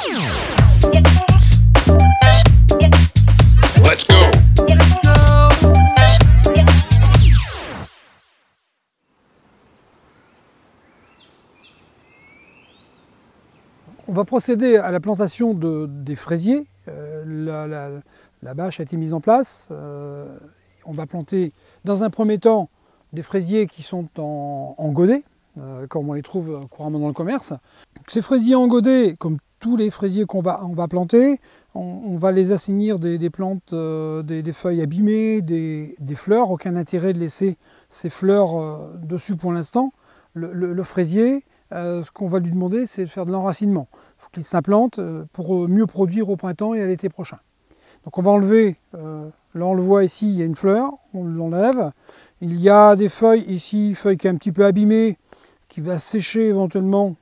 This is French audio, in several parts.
Let's go. On va procéder à la plantation des fraisiers. La bâche a été mise en place. On va planter dans un premier temps des fraisiers qui sont en godet, comme on les trouve couramment dans le commerce. Ces fraisiers en godet, comme tous les fraisiers qu'on va planter, on va les assainir des plantes, des feuilles abîmées, des fleurs. Aucun intérêt de laisser ces fleurs dessus pour l'instant. Le fraisier, ce qu'on va lui demander, c'est de faire de l'enracinement. Il faut qu'il s'implante pour mieux produire au printemps et à l'été prochain. Donc on va enlever, là on le voit ici, il y a une fleur, on l'enlève. Il y a des feuilles ici, feuille qui est un petit peu abîmée, qui va sécher éventuellement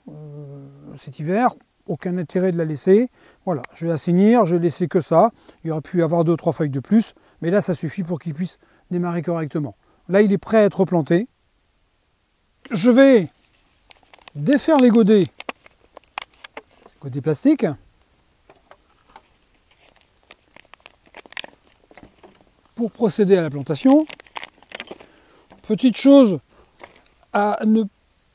cet hiver. Aucun intérêt de la laisser. Voilà, je vais assainir, je vais laisser que ça. Il aurait pu y avoir 2 ou 3 feuilles de plus, mais là ça suffit pour qu'il puisse démarrer correctement. Là il est prêt à être planté. Je vais défaire les godets, godets plastiques. Pour procéder à la plantation. Petite chose à ne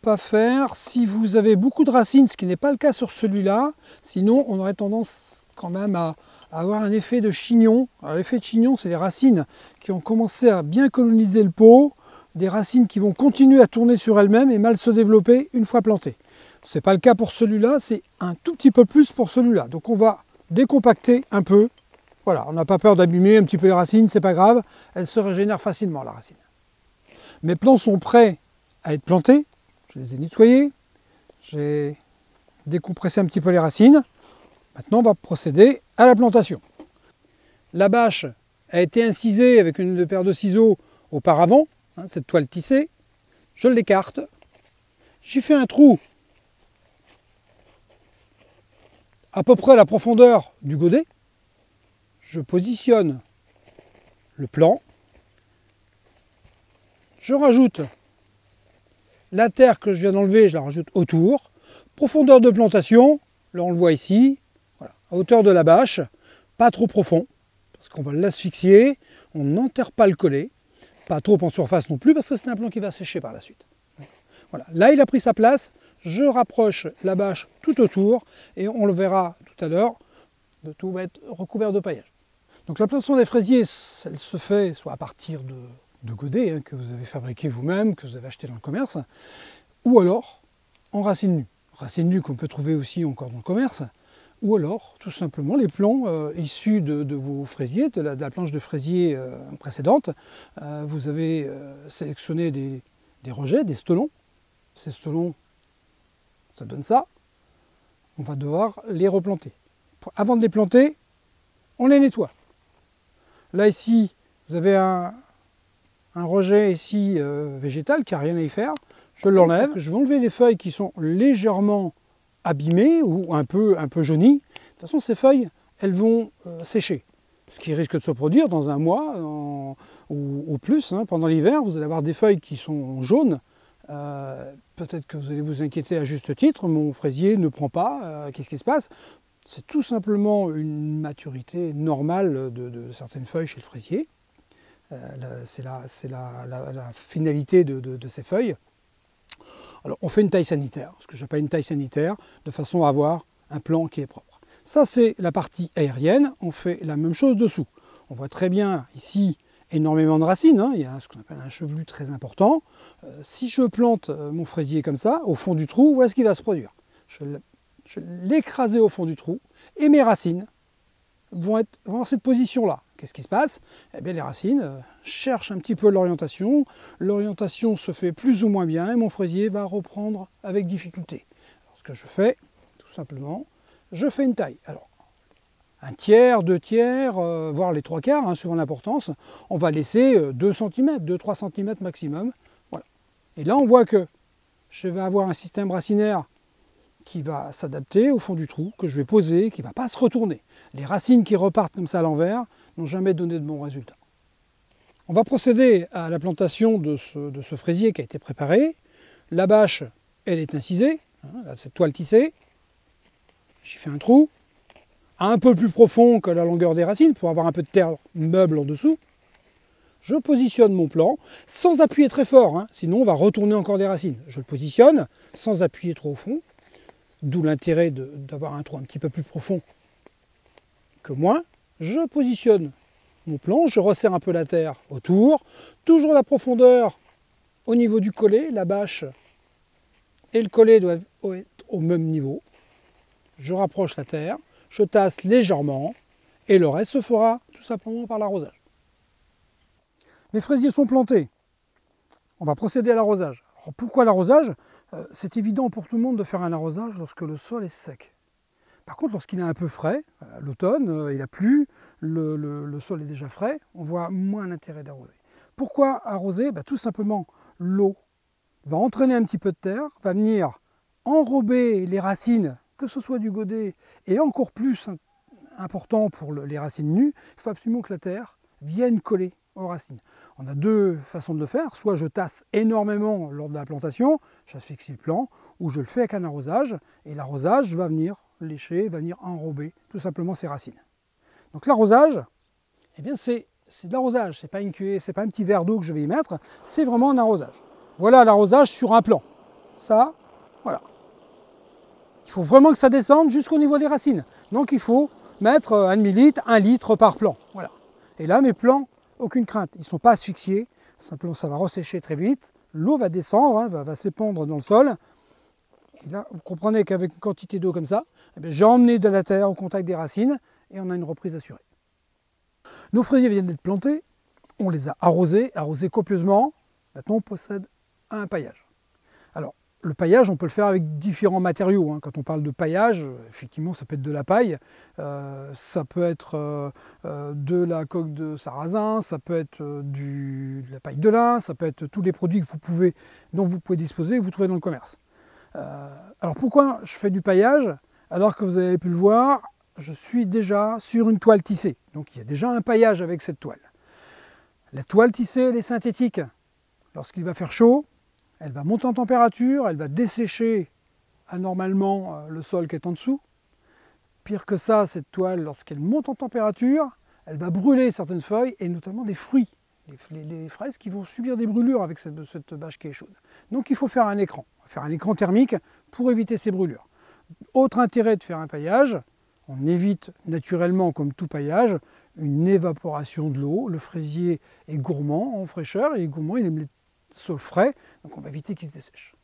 pas faire si vous avez beaucoup de racines, ce qui n'est pas le cas sur celui-là, sinon on aurait tendance quand même à avoir un effet de chignon. L'effet de chignon, c'est les racines qui ont commencé à bien coloniser le pot, des racines qui vont continuer à tourner sur elles-mêmes et mal se développer une fois plantées. Ce n'est pas le cas pour celui-là, c'est un tout petit peu plus pour celui-là. Donc on va décompacter un peu. Voilà, on n'a pas peur d'abîmer un petit peu les racines, c'est pas grave, elles se régénèrent facilement la racine. Mes plants sont prêts à être plantés, je les ai nettoyés, j'ai décompressé un petit peu les racines. Maintenant on va procéder à la plantation. La bâche a été incisée avec une paire de ciseaux auparavant, cette toile tissée, je l'écarte, j'y fais un trou à peu près à la profondeur du godet. Je positionne le plant, je rajoute la terre que je viens d'enlever, je la rajoute autour, profondeur de plantation, là on le voit ici, voilà, à hauteur de la bâche, pas trop profond, parce qu'on va l'asphyxier, on n'enterre pas le collet, pas trop en surface non plus, parce que c'est un plant qui va sécher par la suite. Voilà, là il a pris sa place, je rapproche la bâche tout autour, et on le verra tout à l'heure, tout va être recouvert de paillage. Donc la plantation des fraisiers, elle se fait soit à partir de godets que vous avez fabriqués vous-même, que vous avez acheté dans le commerce, ou alors en racines nues. Racines nues qu'on peut trouver aussi encore dans le commerce, ou alors tout simplement les plants issus de vos fraisiers, de la planche de fraisier précédente. Vous avez sélectionné des rejets, des stolons. Ces stolons, ça donne ça. On va devoir les replanter. Avant de les planter, on les nettoie. Là ici, vous avez un rejet ici végétal qui n'a rien à y faire. Je l'enlève. Je vais enlever les feuilles qui sont légèrement abîmées ou un peu jaunies. De toute façon, ces feuilles, elles vont sécher. Ce qui risque de se produire dans un mois ou plus. Pendant l'hiver, vous allez avoir des feuilles qui sont jaunes. Peut-être que vous allez vous inquiéter à juste titre. Mon fraisier ne prend pas. Qu'est-ce qui se passe ? C'est tout simplement une maturité normale de certaines feuilles chez le fraisier. C'est la finalité de ces feuilles. Alors on fait une taille sanitaire, ce que j'appelle une taille sanitaire, de façon à avoir un plant qui est propre. Ça c'est la partie aérienne, on fait la même chose dessous. On voit très bien ici énormément de racines, il y a ce qu'on appelle un chevelu très important. Si je plante mon fraisier comme ça, au fond du trou, voilà ce qui va se produire. Je vais l'écraser au fond du trou et mes racines vont avoir cette position-là. Qu'est-ce qui se passe? Eh bien, les racines cherchent un petit peu l'orientation. L'orientation se fait plus ou moins bien et mon fraisier va reprendre avec difficulté. Alors, ce que je fais, tout simplement, je fais une taille. Alors, 1/3, 2/3, voire les 3/4, suivant l'importance. On va laisser 2 cm, 2-3 cm maximum. Voilà. Et là, on voit que je vais avoir un système racinaire qui va s'adapter au fond du trou, que je vais poser, qui ne va pas se retourner. Les racines qui repartent comme ça à l'envers n'ont jamais donné de bons résultats. On va procéder à la plantation de ce fraisier qui a été préparé. La bâche, elle est incisée, cette toile tissée. j'y fais un trou, un peu plus profond que la longueur des racines, pour avoir un peu de terre meuble en dessous. Je positionne mon plant, sans appuyer très fort, hein, sinon on va retourner encore des racines. Je le positionne sans appuyer trop au fond, d'où l'intérêt d'avoir un trou un petit peu plus profond que moi. Je positionne mon plant, je resserre un peu la terre autour, toujours la profondeur au niveau du collet, la bâche et le collet doivent être au même niveau. Je rapproche la terre, je tasse légèrement et le reste se fera tout simplement par l'arrosage. Mes fraisiers sont plantés. On va procéder à l'arrosage. Alors pourquoi l'arrosage? C'est évident pour tout le monde de faire un arrosage lorsque le sol est sec. Par contre, lorsqu'il est un peu frais, l'automne, il a plu, le sol est déjà frais, on voit moins l'intérêt d'arroser. Pourquoi arroser? Tout simplement, l'eau va entraîner un petit peu de terre, va venir enrober les racines, que ce soit du godet, et encore plus important pour les racines nues, il faut absolument que la terre vienne coller aux racines. On a deux façons de le faire, soit je tasse énormément lors de la plantation, j'asphyxie le plant, ou je le fais avec un arrosage, et l'arrosage va venir lécher, va venir enrober tout simplement ses racines. Donc l'arrosage, eh bien c'est de l'arrosage, c'est pas une cuillère, c'est pas un petit verre d'eau que je vais y mettre, c'est vraiment un arrosage. Voilà l'arrosage sur un plant. Ça, voilà. Il faut vraiment que ça descende jusqu'au niveau des racines. Donc il faut mettre un demi-litre, 1 litre par plant. Voilà. Et là, mes plants, aucune crainte, ils ne sont pas asphyxiés, simplement ça va ressécher très vite, l'eau va descendre, hein, va s'épandre dans le sol. Et là, vous comprenez qu'avec une quantité d'eau comme ça, eh j'ai emmené de la terre au contact des racines et on a une reprise assurée. Nos fraisiers viennent d'être plantés, on les a arrosés copieusement. Maintenant, on procède à un paillage. Alors, le paillage, on peut le faire avec différents matériaux. Hein. Quand on parle de paillage, effectivement, ça peut être de la paille, ça peut être de la coque de sarrasin, ça peut être de la paille de lin, ça peut être tous les produits que dont vous pouvez disposer, que vous trouvez dans le commerce. Alors pourquoi je fais du paillage? Alors que vous avez pu le voir, je suis déjà sur une toile tissée. Donc il y a déjà un paillage avec cette toile. La toile tissée, elle est synthétique. Lorsqu'il va faire chaud, elle va monter en température, elle va dessécher anormalement le sol qui est en dessous. Pire que ça, cette toile, lorsqu'elle monte en température, elle va brûler certaines feuilles et notamment des fruits. Les fraises qui vont subir des brûlures avec cette bâche qui est chaude. Donc il faut faire un écran. On va faire un écran thermique pour éviter ces brûlures. Autre intérêt de faire un paillage, on évite naturellement, comme tout paillage, une évaporation de l'eau. Le fraisier est gourmand en fraîcheur, il est gourmand, il aime les sols frais, donc on va éviter qu'il se dessèche.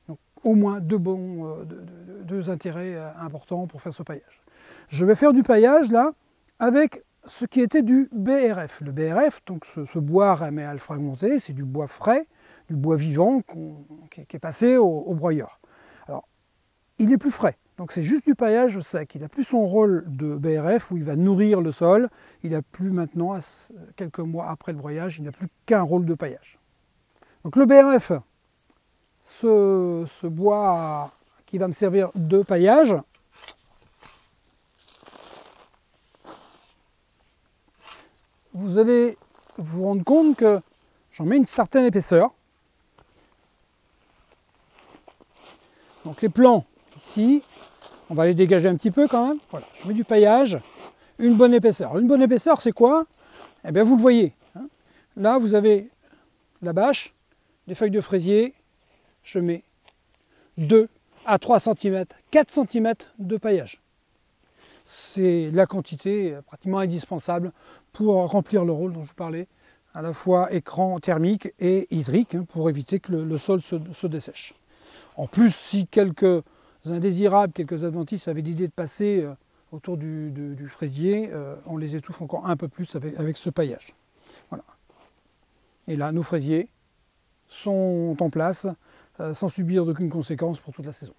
Donc au moins deux intérêts importants pour faire ce paillage. Je vais faire du paillage là avec ce qui était du BRF. Le BRF, donc ce bois raméal fragmenté, c'est du bois frais, du bois vivant qui est passé au broyeur. Alors, il est plus frais, donc c'est juste du paillage sec. Il n'a plus son rôle de BRF où il va nourrir le sol. Il n'a plus maintenant, quelques mois après le broyage, il n'a plus qu'un rôle de paillage. Donc le BRF, ce bois qui va me servir de paillage, vous allez vous rendre compte que j'en mets une certaine épaisseur. Donc les plants, ici, on va les dégager un petit peu quand même. Voilà, je mets du paillage, une bonne épaisseur. Une bonne épaisseur, c'est quoi? Eh bien, vous le voyez. Hein. Là, vous avez la bâche, les feuilles de fraisier. Je mets 2 à 3 cm, 4 cm de paillage. C'est la quantité pratiquement indispensable pour remplir le rôle dont je vous parlais, à la fois écran thermique et hydrique, hein, pour éviter que le sol se dessèche. En plus, si quelques indésirables, quelques adventices avaient l'idée de passer autour du fraisier, on les étouffe encore un peu plus avec ce paillage. Voilà. Et là, nos fraisiers sont en place sans subir d'aucune conséquence pour toute la saison.